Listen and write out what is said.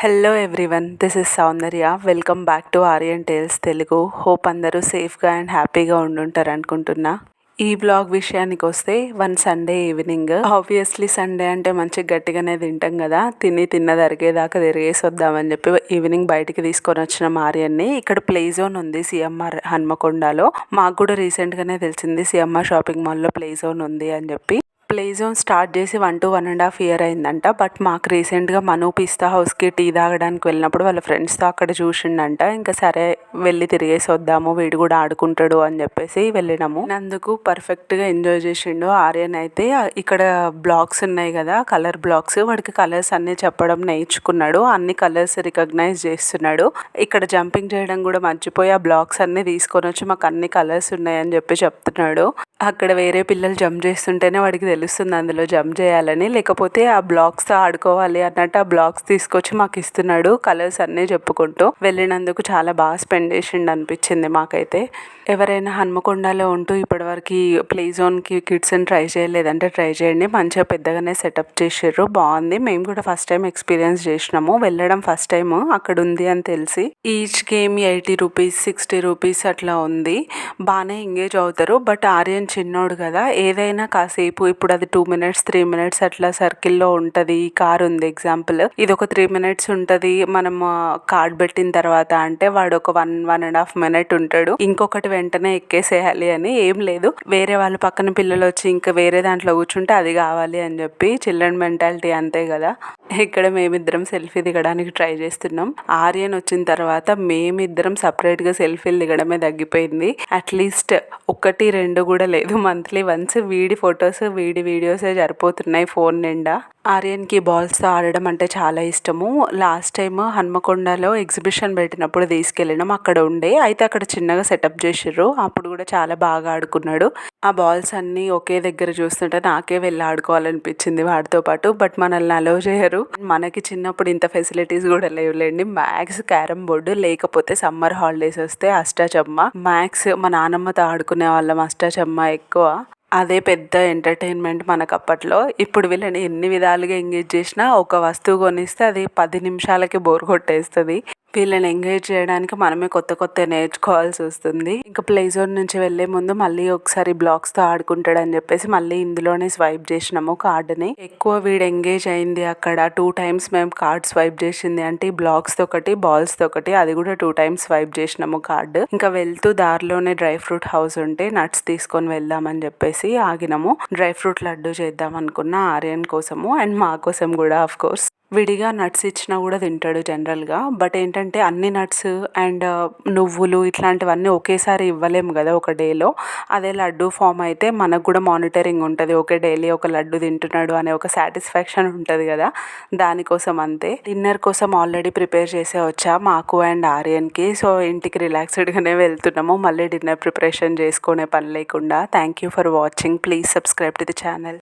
Hello everyone, this is Soundarya. Welcome back to Aryan tales Telugu. Hope అందరూ సేఫ్గా and హ్యాపీగా ఉండుంటారు అనుకుంటున్నా. ఈ బ్లాగ్ విషయానికి వస్తే one Sunday evening, obviously Sunday అంటే మంచి గట్టిగానే తింటాం కదా, తిన్నది అరిగేదాకా తిరిగేసి వద్దామని చెప్పి ఈవినింగ్ బయటికి తీసుకొని వచ్చిన ఆర్యన్ని. ఇక్కడ ప్లే జోన్ ఉంది సిఎంఆర్ హన్మకొండలో. మాకు కూడా రీసెంట్గానే తెలిసింది సిఎంఆర్ షాపింగ్ మాల్లో ప్లే జోన్ ఉంది అని చెప్పి. ప్లే జోన్ స్టార్ట్ చేసి 1 to 1.5 years అయిందంట. బట్ మాకు రీసెంట్గా మను పిస్తా హౌస్కి టీ తాగడానికి వెళ్ళినప్పుడు వాళ్ళ ఫ్రెండ్స్తో అక్కడ చూసిండంట. ఇంకా సరే వెళ్ళి తిరిగేసి వద్దాము, వీడు కూడా ఆడుకుంటాడు అని చెప్పేసి వెళ్ళినాము. అందుకు పర్ఫెక్ట్గా ఎంజాయ్ చేసిండు ఆర్యన్ అయితే. ఇక్కడ బ్లాక్స్ ఉన్నాయి కదా, కలర్ బ్లాక్స్, వాడికి కలర్స్ అన్నీ చెప్పడం నేర్చుకున్నాడు. అన్ని కలర్స్ రికగ్నైజ్ చేస్తున్నాడు. ఇక్కడ జంపింగ్ చేయడం కూడా మర్చిపోయి ఆ బ్లాక్స్ అన్నీ తీసుకొని వచ్చి మాకు అన్ని కలర్స్ ఉన్నాయని చెప్పి చెప్తున్నాడు. అక్కడ వేరే పిల్లలు జంప్ చేస్తుంటేనే వాడికి తెలుస్తుంది అందులో జంప్ చేయాలని, లేకపోతే ఆ బ్లాక్స్తో ఆడుకోవాలి అన్నట్టు ఆ బ్లాక్స్ తీసుకొచ్చి మాకు ఇస్తున్నాడు కలర్స్ అన్నీ చెప్పుకుంటూ. వెళ్ళినందుకు చాలా బాగా స్పెండ్ చేసిండు అనిపించింది మాకైతే. ఎవరైనా హన్మకొండలో ఉంటూ ఇప్పటివరకు ప్లే జోన్కి కిడ్స్ని ట్రై చేయలేదంటే ట్రై చేయండి. మంచిగా పెద్దగానే సెటప్ చేసారు, బాగుంది. మేము కూడా ఫస్ట్ టైం ఎక్స్పీరియన్స్ చేసినాము. వెళ్ళడం ఫస్ట్ టైం అక్కడ ఉంది అని తెలిసి. ఈచ్ గేమ్ 80 రూపీస్ 60 రూపీస్ అట్లా ఉంది. బాగానే ఎంగేజ్ అవుతారు. బట్ ఆర్యన్ చిన్నోడు కదా, ఏదైనా కాసేపు, ఇప్పుడు అది 2 minutes 3 minutes అట్లా సర్కిల్లో ఉంటుంది. ఈ కార్ ఉంది ఎగ్జాంపుల్, ఇది ఒక 3 minutes ఉంటుంది. మనం కార్డ్ పెట్టిన తర్వాత అంటే వాడు ఒక 1.5 minutes ఉంటాడు. ఇంకొకటి వెంటనే ఎక్కేసేయాలి అని ఏం లేదు. వేరే వాళ్ళ పక్కన పిల్లలు వచ్చి ఇంకా వేరే దాంట్లో కూర్చుంటే అది కావాలి అని చెప్పి, చిల్డ్రన్ మెంటాలిటీ అంతే కదా. ఇక్కడ మేమిద్దరం సెల్ఫీ దిగడానికి ట్రై చేస్తున్నాం. ఆర్యన్ వచ్చిన తర్వాత మేమిద్దరం సపరేట్గా సెల్ఫీలు దిగడమే తగ్గిపోయింది. అట్లీస్ట్ 1 2 కూడా లేదు. మంత్లీ వన్స్ వీడి ఫొటోస్ వీడి వీడియోసే సరిపోతున్నాయి ఫోన్ నిండా. ఆర్యన్కి బాల్స్తో ఆడడం అంటే చాలా ఇష్టము. లాస్ట్ టైం హన్మకొండలో ఎగ్జిబిషన్ పెట్టినప్పుడు తీసుకెళ్ళినాం. అక్కడ ఉండే అయితే అక్కడ చిన్నగా సెటప్ చేసిర్రు. అప్పుడు కూడా చాలా బాగా ఆడుకున్నాడు. ఆ బాల్స్ అన్నీ ఒకే దగ్గర చూస్తుంటే నాకే వెళ్ళి ఆడుకోవాలనిపించింది వాడితో పాటు. బట్ మనల్ని అలౌ చేయరు. మనకి చిన్నప్పుడు ఇంత ఫెసిలిటీస్ కూడా లేవులేండి. మ్యాక్స్ క్యారమ్ బోర్డు, లేకపోతే సమ్మర్ హాలిడేస్ వస్తే అష్టాచమ్మ. మ్యాక్స్ మా నానమ్మతో ఆడుకునే వాళ్ళం అష్టాచమ్మ ఎక్కువ. అదే పెద్ద ఎంటర్టైన్మెంట్ మనకు అప్పట్లో. ఇప్పుడు వీళ్ళని ఎన్ని విధాలుగా ఎంగేజ్ చేసినా ఒక వస్తువు కొనిస్తే అది 10 నిమిషాలకి బోర్ కొట్టేస్తుంది. వీళ్ళని ఎంగేజ్ చేయడానికి మనమే కొత్త నేర్చుకోవాల్సి వస్తుంది. ఇంకా ప్లే జోన్ నుంచి వెళ్ళే ముందు మళ్ళీ ఒకసారి బ్లాక్స్తో ఆడుకుంటాడని చెప్పేసి మళ్ళీ ఇందులోనే స్వైప్ చేసినాము కార్డుని. ఎక్కువ వీడు ఎంగేజ్ అయింది అక్కడ. 2 times మేము కార్డ్ స్వైప్ చేసింది అంటే ఈ బ్లాక్స్తో ఒకటి బాల్స్తో ఒకటి, అది కూడా 2 times స్వైప్ చేసినాము కార్డు. ఇంకా వెళ్తూ దారిలోనే డ్రై ఫ్రూట్ హౌస్ ఉంటే నట్స్ తీసుకొని వెళ్దామని చెప్పేసి ఆగినాము. డ్రై ఫ్రూట్ లడ్డు చేద్దాం అనుకున్న ఆర్యన్ కోసము అండ్ మా కోసం కూడా. ఆఫ్ కోర్స్ విడిగా నట్స్ ఇచ్చినా కూడా తింటాడు జనరల్గా. బట్ ఏంటంటే అన్ని నట్స్ అండ్ నువ్వులు ఇట్లాంటివన్నీ ఒకేసారి ఇవ్వలేము కదా ఒక డేలో. అదే లడ్డు ఫామ్ అయితే మనకు కూడా మానిటరింగ్ ఉంటుంది. ఓకే, డైలీ ఒక లడ్డు తింటున్నాడు అనే ఒక సాటిస్ఫాక్షన్ ఉంటుంది కదా, దానికోసం అంతే. డిన్నర్ కోసం ఆల్రెడీ ప్రిపేర్ చేసే వచ్చా మాకు అండ్ ఆర్యన్కి. సో ఇంటికి రిలాక్స్డ్గానే వెళ్తున్నాము, మళ్ళీ డిన్నర్ ప్రిపరేషన్ చేసుకునే పని లేకుండా. Thank you for watching. Please subscribe to the channel.